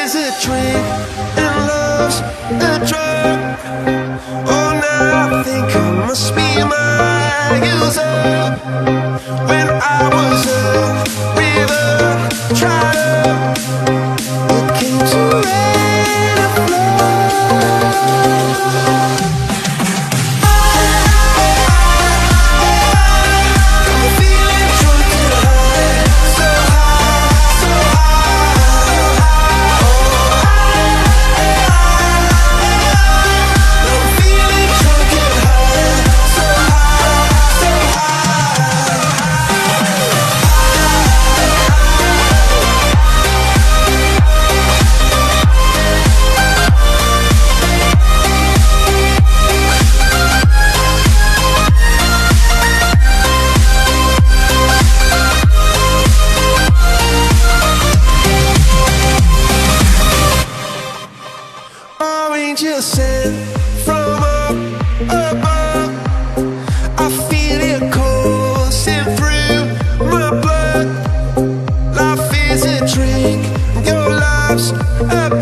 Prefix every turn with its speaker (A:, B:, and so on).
A: is a drink and love's a drug. Oh, now I think I must be my user. When I was a river dried up, it came to rain and flood. Angel sent from up above. I feel it coursing through my blood. Life is a drink, your love's a